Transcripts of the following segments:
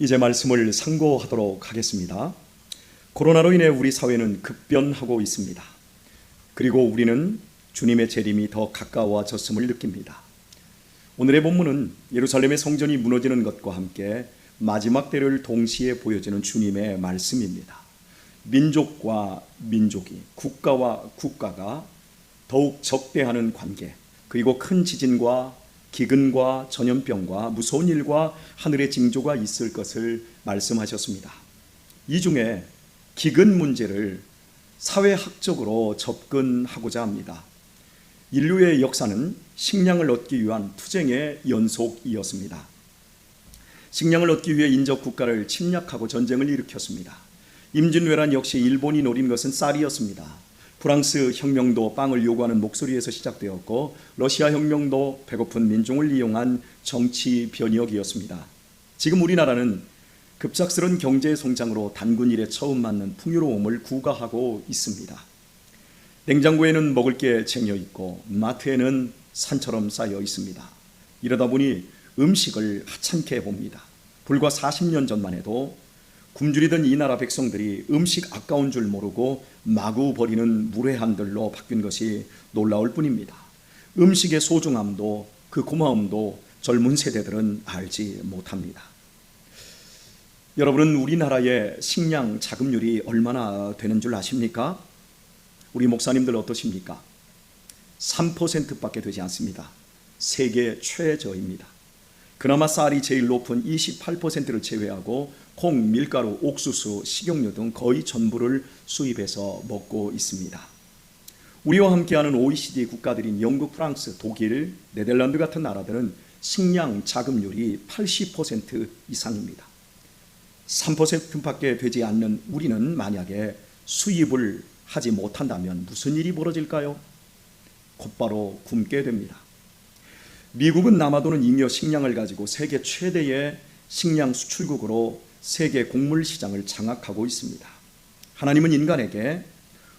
이제 말씀을 상고하도록 하겠습니다. 코로나로 인해 우리 사회는 급변하고 있습니다. 그리고 우리는 주님의 재림이 더 가까워졌음을 느낍니다. 오늘의 본문은 예루살렘의 성전이 무너지는 것과 함께 마지막 때를 동시에 보여주는 주님의 말씀입니다. 민족과 민족이, 국가와 국가가 더욱 적대하는 관계, 그리고 큰 지진과 기근과 전염병과 무서운 일과 하늘의 징조가 있을 것을 말씀하셨습니다. 이 중에 기근 문제를 사회학적으로 접근하고자 합니다. 인류의 역사는 식량을 얻기 위한 투쟁의 연속이었습니다. 식량을 얻기 위해 인접 국가를 침략하고 전쟁을 일으켰습니다. 임진왜란 역시 일본이 노린 것은 쌀이었습니다. 프랑스 혁명도 빵을 요구하는 목소리에서 시작되었고, 러시아 혁명도 배고픈 민중을 이용한 정치 변혁이었습니다. 지금 우리나라는 급작스런 경제 성장으로 단군 일에 처음 맞는 풍요로움을 구가하고 있습니다. 냉장고에는 먹을 게 쟁여 있고 마트에는 산처럼 쌓여 있습니다. 이러다 보니 음식을 하찮게 봅니다. 불과 40년 전만 해도 굶주리던 이 나라 백성들이 음식 아까운 줄 모르고 마구 버리는 무례한들로 바뀐 것이 놀라울 뿐입니다. 음식의 소중함도 그 고마움도 젊은 세대들은 알지 못합니다. 여러분은 우리나라의 식량 자급률이 얼마나 되는 줄 아십니까? 우리 목사님들 어떠십니까? 3%밖에 되지 않습니다. 세계 최저입니다. 그나마 쌀이 제일 높은 28%를 제외하고 콩, 밀가루, 옥수수, 식용유 등 거의 전부를 수입해서 먹고 있습니다. 우리와 함께하는 OECD 국가들인 영국, 프랑스, 독일, 네덜란드 같은 나라들은 식량 자급률이 80% 이상입니다. 3%밖에 되지 않는 우리는 만약에 수입을 하지 못한다면 무슨 일이 벌어질까요? 곧바로 굶게 됩니다. 미국은 남아도는 잉여 식량을 가지고 세계 최대의 식량 수출국으로 세계 곡물 시장을 장악하고 있습니다. 하나님은 인간에게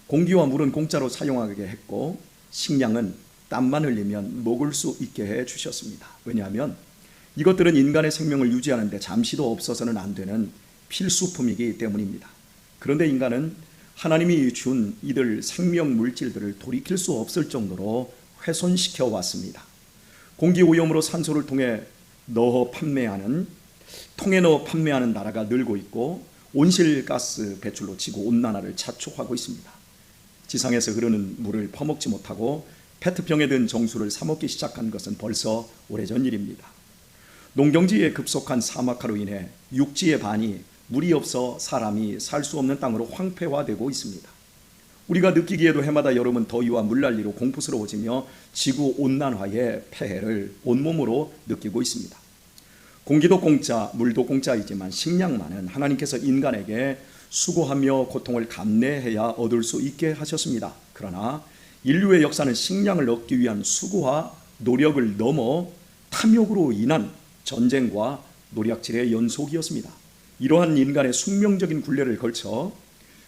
공기와 물은 공짜로 사용하게 했고 식량은 땀만 흘리면 먹을 수 있게 해 주셨습니다. 왜냐하면 이것들은 인간의 생명을 유지하는 데 잠시도 없어서는 안 되는 필수품이기 때문입니다. 그런데 인간은 하나님이 준 이들 생명 물질들을 돌이킬 수 없을 정도로 훼손시켜 왔습니다. 공기 오염으로 산소를 통에 넣어 판매하는 나라가 늘고 있고 온실가스 배출로 지구온난화를 자초하고 있습니다. 지상에서 흐르는 물을 퍼먹지 못하고 페트병에 든 정수를 사 먹기 시작한 것은 벌써 오래전 일입니다. 농경지의 급속한 사막화로 인해 육지의 반이 물이 없어 사람이 살 수 없는 땅으로 황폐화되고 있습니다. 우리가 느끼기에도 해마다 여름은 더위와 물난리로 공포스러워지며 지구온난화의 폐해를 온몸으로 느끼고 있습니다. 공기도 공짜, 물도 공짜이지만 식량만은 하나님께서 인간에게 수고하며 고통을 감내해야 얻을 수 있게 하셨습니다. 그러나 인류의 역사는 식량을 얻기 위한 수고와 노력을 넘어 탐욕으로 인한 전쟁과 노략질의 연속이었습니다. 이러한 인간의 숙명적인 굴레를 걸쳐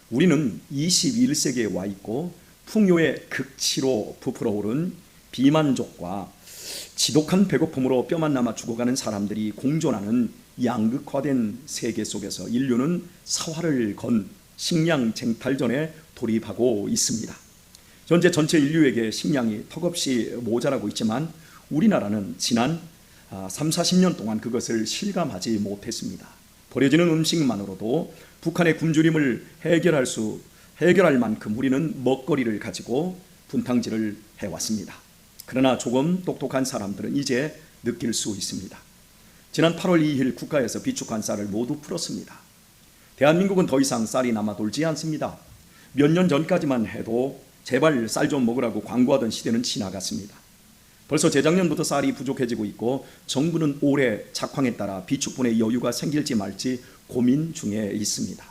우리는 21세기에 와 있고 풍요의 극치로 부풀어 오른 비만족과 지독한 배고픔으로 뼈만 남아 죽어가는 사람들이 공존하는 양극화된 세계 속에서 인류는 사활을 건 식량 쟁탈전에 돌입하고 있습니다. 현재 전체 인류에게 식량이 턱없이 모자라고 있지만 우리나라는 지난 30-40년 동안 그것을 실감하지 못했습니다. 버려지는 음식만으로도 북한의 굶주림을 해결할 만큼 우리는 먹거리를 가지고 분탕질을 해왔습니다. 그러나 조금 똑똑한 사람들은 이제 느낄 수 있습니다. 지난 8월 2일 국가에서 비축한 쌀을 모두 풀었습니다. 대한민국은 더 이상 쌀이 남아 돌지 않습니다. 몇 년 전까지만 해도 제발 쌀 좀 먹으라고 광고하던 시대는 지나갔습니다. 벌써 재작년부터 쌀이 부족해지고 있고 정부는 올해 작황에 따라 비축분의 여유가 생길지 말지 고민 중에 있습니다.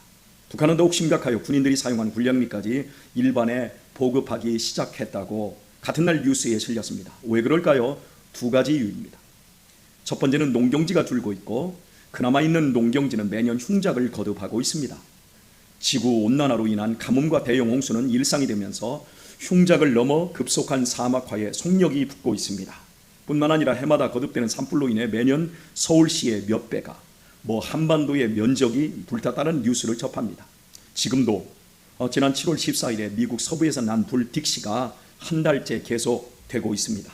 북한은 더욱 심각하여 군인들이 사용한 군량미까지 일반에 보급하기 시작했다고 같은 날 뉴스에 실렸습니다. 왜 그럴까요? 두 가지 이유입니다. 첫 번째는 농경지가 줄고 있고 그나마 있는 농경지는 매년 흉작을 거듭하고 있습니다. 지구온난화로 인한 가뭄과 대형 홍수는 일상이 되면서 흉작을 넘어 급속한 사막화에 속력이 붙고 있습니다. 뿐만 아니라 해마다 거듭되는 산불로 인해 매년 서울시의 몇 배가, 한반도의 면적이 불탔다는 뉴스를 접합니다. 지금도 지난 7월 14일에 미국 서부에서 난 불 딕시가 한 달째 계속되고 있습니다.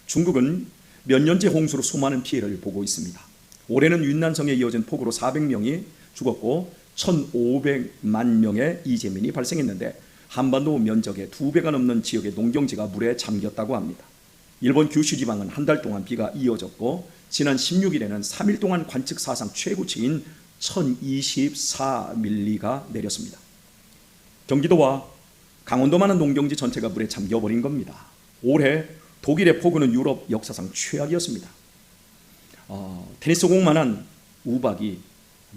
중국은 몇 년째 홍수로 수많은 피해를 보고 있습니다. 올해는 윤난성에 이어진 폭우로 400명이 죽었고 1,500만 명의 이재민이 발생했는데 한반도 면적의 2배가 넘는 지역의 농경지가 물에 잠겼다고 합니다. 일본 규슈 지방은 한 달 동안 비가 이어졌고 지난 16일에는 3일 동안 관측 사상 최고치인 1,024밀리가 내렸습니다. 경기도와 강원도만한 농경지 전체가 물에 잠겨버린 겁니다. 올해 독일의 폭우는 유럽 역사상 최악이었습니다. 테니스공만한 우박이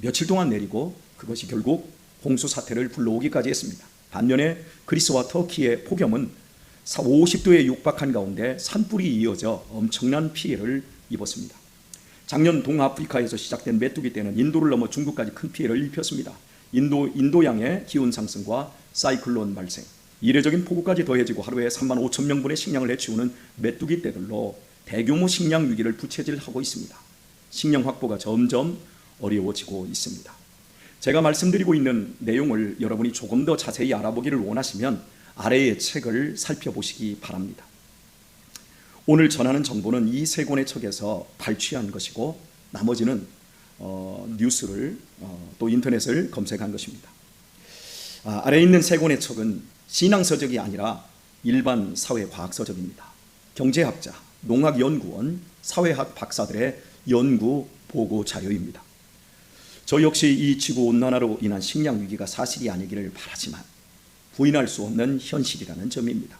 며칠 동안 내리고 그것이 결국 홍수 사태를 불러오기까지 했습니다. 반면에 그리스와 터키의 폭염은 50도에 육박한 가운데 산불이 이어져 엄청난 피해를 입었습니다. 작년 동아프리카에서 시작된 메뚜기 떼는 인도를 넘어 중국까지 큰 피해를 입혔습니다. 인도양의 기온 상승과 사이클론 발생, 이례적인 폭우까지 더해지고 하루에 3만 5천 명분의 식량을 해치우는 메뚜기 떼들로 대규모 식량 위기를 부채질하고 있습니다. 식량 확보가 점점 어려워지고 있습니다. 제가 말씀드리고 있는 내용을 여러분이 조금 더 자세히 알아보기를 원하시면 아래의 책을 살펴보시기 바랍니다. 오늘 전하는 정보는 이 세 권의 책에서 발췌한 것이고 나머지는 뉴스를 또 인터넷을 검색한 것입니다. 아래에 있는 세 권의 책은 신앙서적이 아니라 일반 사회과학서적입니다. 경제학자, 농학연구원, 사회학 박사들의 연구 보고 자료입니다. 저 역시 이 지구온난화로 인한 식량 위기가 사실이 아니기를 바라지만 부인할 수 없는 현실이라는 점입니다.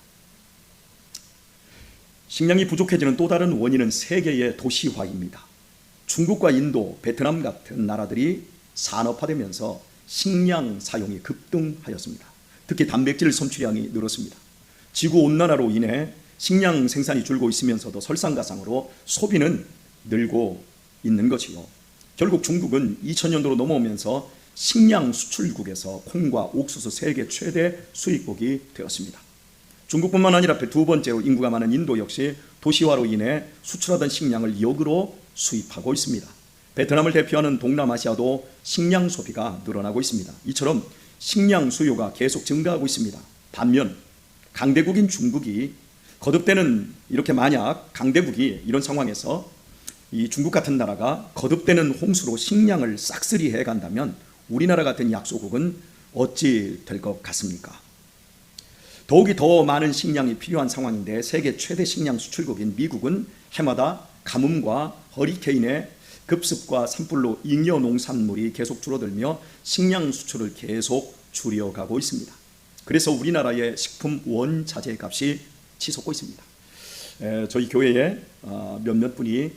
식량이 부족해지는 또 다른 원인은 세계의 도시화입니다. 중국과 인도, 베트남 같은 나라들이 산업화되면서 식량 사용이 급등하였습니다. 특히 단백질 섭취량이 늘었습니다. 지구온난화로 인해 식량 생산이 줄고 있으면서도 설상가상으로 소비는 늘고 있는 것이요. 결국 중국은 2000년도로 넘어오면서 식량 수출국에서 콩과 옥수수 세계 최대 수입국이 되었습니다. 중국뿐만 아니라 두 번째로 인구가 많은 인도 역시 도시화로 인해 수출하던 식량을 역으로 수입하고 있습니다. 베트남을 대표하는 동남아시아도 식량 소비가 늘어나고 있습니다. 이처럼 식량 수요가 계속 증가하고 있습니다. 반면 강대국인 중국이 거듭되는 이렇게 만약 강대국이 이런 상황에서 이 중국 같은 나라가 거듭되는 홍수로 식량을 싹쓸이 해간다면 우리나라 같은 약소국은 어찌 될 것 같습니까? 더욱이 더 많은 식량이 필요한 상황인데 세계 최대 식량 수출국인 미국은 해마다 가뭄과 허리케인의 급습과 산불로 잉여 농산물이 계속 줄어들며 식량 수출을 계속 줄여가고 있습니다. 그래서 우리나라의 식품 원자재 값이 치솟고 있습니다. 저희 교회에 몇몇 분이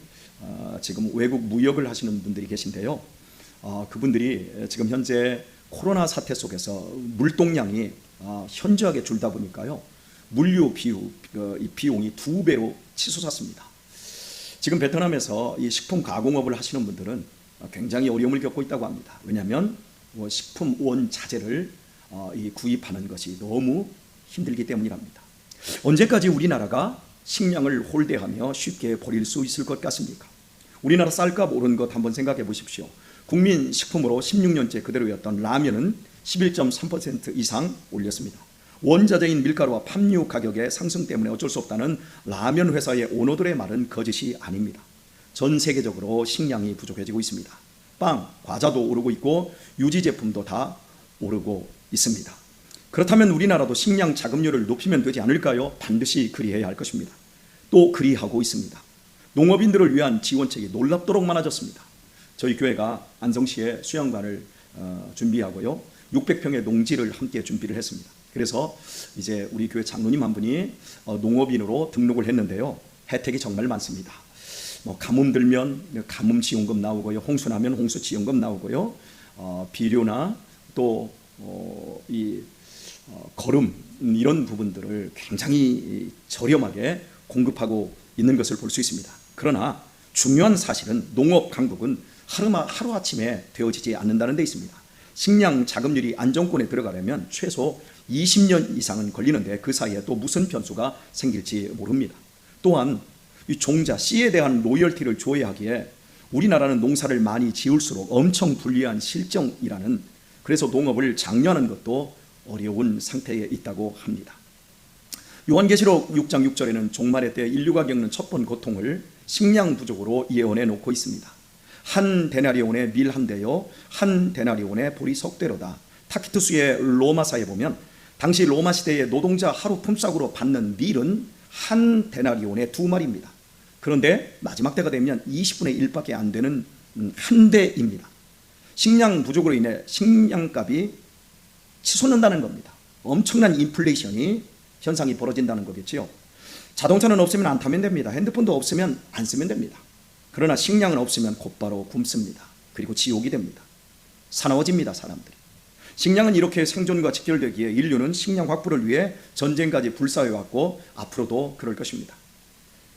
지금 외국 무역을 하시는 분들이 계신데요. 그분들이 지금 현재 코로나 사태 속에서 물동량이 현저하게 줄다 보니까요. 물류 비용이 2배로 치솟았습니다. 지금 베트남에서 이 식품 가공업을 하시는 분들은 굉장히 어려움을 겪고 있다고 합니다. 왜냐하면 식품 원자재를 구입하는 것이 너무 힘들기 때문이랍니다. 언제까지 우리나라가 식량을 홀대하며 쉽게 버릴 수 있을 것 같습니까? 우리나라 쌀값 오른 것 한번 생각해 보십시오. 국민 식품으로 16년째 그대로였던 라면은 11.3% 이상 올렸습니다. 원자재인 밀가루와 팜유 가격의 상승 때문에 어쩔 수 없다는 라면 회사의 오너들의 말은 거짓이 아닙니다. 전 세계적으로 식량이 부족해지고 있습니다. 빵, 과자도 오르고 있고 유지 제품도 다 오르고 있습니다. 그렇다면 우리나라도 식량 자급률을 높이면 되지 않을까요? 반드시 그리해야 할 것입니다. 또 그리하고 있습니다. 농업인들을 위한 지원책이 놀랍도록 많아졌습니다. 저희 교회가 안성시에 수양관을 준비하고요. 600평의 농지를 함께 준비를 했습니다. 그래서 이제 우리 교회 장로님 한 분이 농업인으로 등록을 했는데요. 혜택이 정말 많습니다. 가뭄 들면 가뭄 지원금 나오고요. 홍수 나면 홍수 지원금 나오고요. 비료나 또 거름 이런 부분들을 굉장히 저렴하게 공급하고 있는 것을 볼 수 있습니다. 그러나 중요한 사실은 농업 강국은 하루아침에 되어지지 않는다는 데 있습니다. 식량 자급률이 안정권에 들어가려면 최소 20년 이상은 걸리는데 그 사이에 또 무슨 변수가 생길지 모릅니다. 또한 이 종자 씨에 대한 로열티를 줘야 하기에 우리나라는 농사를 많이 지을수록 엄청 불리한 실정이라는, 그래서 농업을 장려하는 것도 어려운 상태에 있다고 합니다. 요한계시록 6장 6절에는 종말의 때 인류가 겪는 첫 번 고통을 식량 부족으로 예언해 놓고 있습니다. 한 데나리온의 밀 한 대요, 한 데나리온의 보리 석 대로다. 타키투스의 로마사에 보면 당시 로마 시대의 노동자 하루 품삯으로 받는 밀은 한 데나리온의 2마리입니다. 그런데 마지막 때가 되면 20분의 1밖에 안 되는 한 대입니다. 식량 부족으로 인해 식량값이 치솟는다는 겁니다. 엄청난 인플레이션이 현상이 벌어진다는 거겠죠. 자동차는 없으면 안 타면 됩니다. 핸드폰도 없으면 안 쓰면 됩니다. 그러나 식량은 없으면 곧바로 굶습니다. 그리고 지옥이 됩니다. 사나워집니다, 사람들이. 식량은 이렇게 생존과 직결되기에 인류는 식량 확보를 위해 전쟁까지 불사해왔고 앞으로도 그럴 것입니다.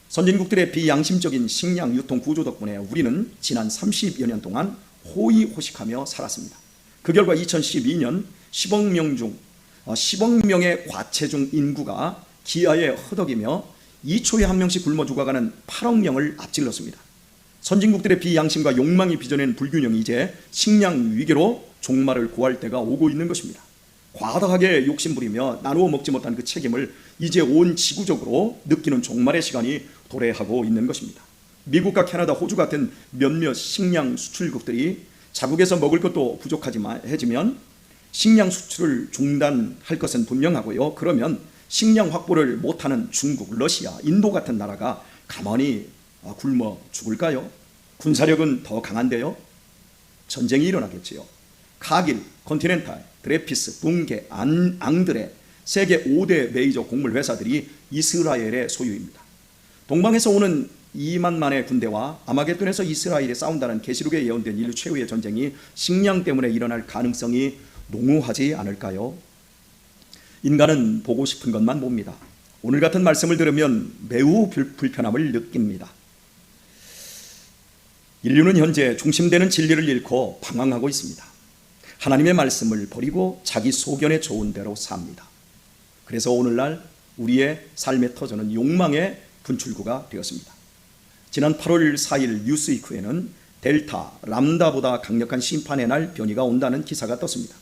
선진국들의 비양심적인 식량 유통 구조 덕분에 우리는 지난 30여 년 동안 호의호식하며 살았습니다. 그 결과 2012년 10억 명 중 10억 명의 과체중 인구가 기아에 허덕이며 2초에 한 명씩 굶어 죽어가는 8억 명을 앞질렀습니다. 선진국들의 비양심과 욕망이 빚어낸 불균형이 이제 식량 위기로 종말을 구할 때가 오고 있는 것입니다. 과다하게 욕심부리며 나누어 먹지 못한 그 책임을 이제 온 지구적으로 느끼는 종말의 시간이 도래하고 있는 것입니다. 미국과 캐나다, 호주 같은 몇몇 식량 수출국들이 자국에서 먹을 것도 부족해지면 식량 수출을 중단할 것은 분명하고요. 그러면 식량 확보를 못하는 중국, 러시아, 인도 같은 나라가 가만히 굶어 죽을까요? 군사력은 더 강한데요. 전쟁이 일어나겠지요. 카길, 컨티넨탈, 드레피스, 붕괴, 앙드레 세계 5대 메이저 곡물 회사들이 이스라엘의 소유입니다. 동방에서 오는 2만만의 군대와 아마겟돈에서 이스라엘이 싸운다는 계시록에 예언된 인류 최후의 전쟁이 식량 때문에 일어날 가능성이 농후하지 않을까요? 인간은 보고 싶은 것만 봅니다. 오늘 같은 말씀을 들으면 매우 불편함을 느낍니다. 인류는 현재 중심되는 진리를 잃고 방황하고 있습니다. 하나님의 말씀을 버리고 자기 소견에 좋은 대로 삽니다. 그래서 오늘날 우리의 삶의 터전은 욕망의 분출구가 되었습니다. 지난 8월 4일 뉴스위크에는 델타, 람다보다 강력한 심판의 날 변이가 온다는 기사가 떴습니다.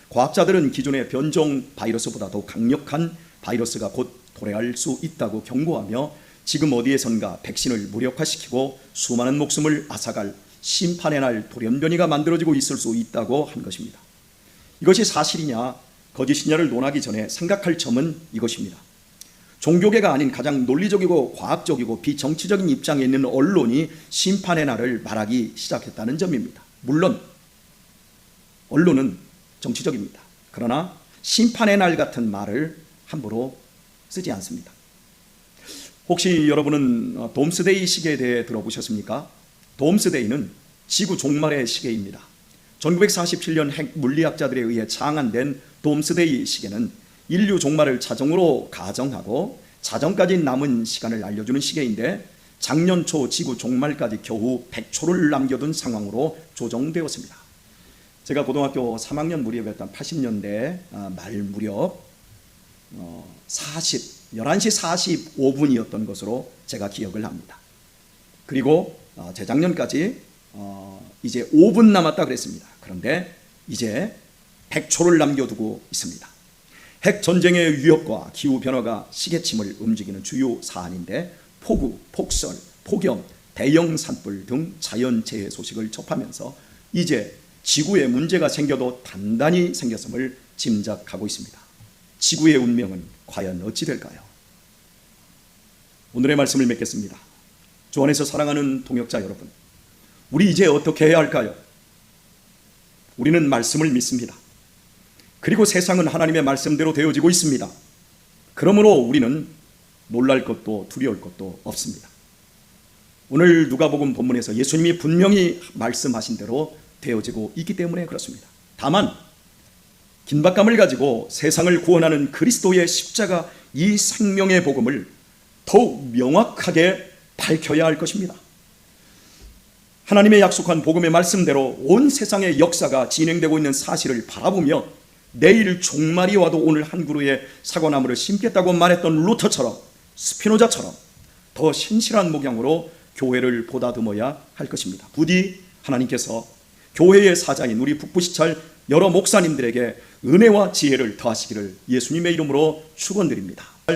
과학자들은 기존의 변종 바이러스보다 더 강력한 바이러스가 곧 도래할 수 있다고 경고하며 지금 어디에선가 백신을 무력화시키고 수많은 목숨을 앗아갈 심판의 날 돌연변이가 만들어지고 있을 수 있다고 한 것입니다. 이것이 사실이냐 거짓이냐를 논하기 전에 생각할 점은 이것입니다. 종교계가 아닌 가장 논리적이고 과학적이고 비정치적인 입장에 있는 언론이 심판의 날을 말하기 시작했다는 점입니다. 물론 언론은 정치적입니다. 그러나 심판의 날 같은 말을 함부로 쓰지 않습니다. 혹시 여러분은 돔스데이 시계에 대해 들어보셨습니까? 돔스데이는 지구 종말의 시계입니다. 1947년 핵 물리학자들에 의해 창안된 돔스데이 시계는 인류 종말을 자정으로 가정하고 자정까지 남은 시간을 알려주는 시계인데 작년 초 지구 종말까지 겨우 100초를 남겨둔 상황으로 조정되었습니다. 제가 고등학교 3학년 무렵이었던 80년대 말 무렵 11시 45분이었던 것으로 제가 기억을 합니다. 그리고 재작년까지 이제 5분 남았다 그랬습니다. 그런데 이제 100초를 남겨두고 있습니다. 핵 전쟁의 위협과 기후 변화가 시계침을 움직이는 주요 사안인데 폭우, 폭설, 폭염, 대형 산불 등 자연재해 소식을 접하면서 이제 지구에 문제가 생겨도 단단히 생겼음을 짐작하고 있습니다. 지구의 운명은 과연 어찌 될까요? 오늘의 말씀을 맺겠습니다. 주 안에서 사랑하는 동역자 여러분, 우리 이제 어떻게 해야 할까요? 우리는 말씀을 믿습니다. 그리고 세상은 하나님의 말씀대로 되어지고 있습니다. 그러므로 우리는 놀랄 것도 두려울 것도 없습니다. 오늘 누가복음 본문에서 예수님이 분명히 말씀하신 대로 되어지고 있기 때문에 그렇습니다. 다만 긴박감을 가지고 세상을 구원하는 그리스도의 십자가 이 생명의 복음을 더욱 명확하게 밝혀야 할 것입니다. 하나님의 약속한 복음의 말씀대로 온 세상의 역사가 진행되고 있는 사실을 바라보며 내일 종말이 와도 오늘 한 그루의 사과나무를 심겠다고 말했던 루터처럼 스피노자처럼 더 신실한 목양으로 교회를 보다듬어야 할 것입니다. 부디 하나님께서 교회의 사자인 우리 북부시찰 여러 목사님들에게 은혜와 지혜를 더하시기를 예수님의 이름으로 축원드립니다.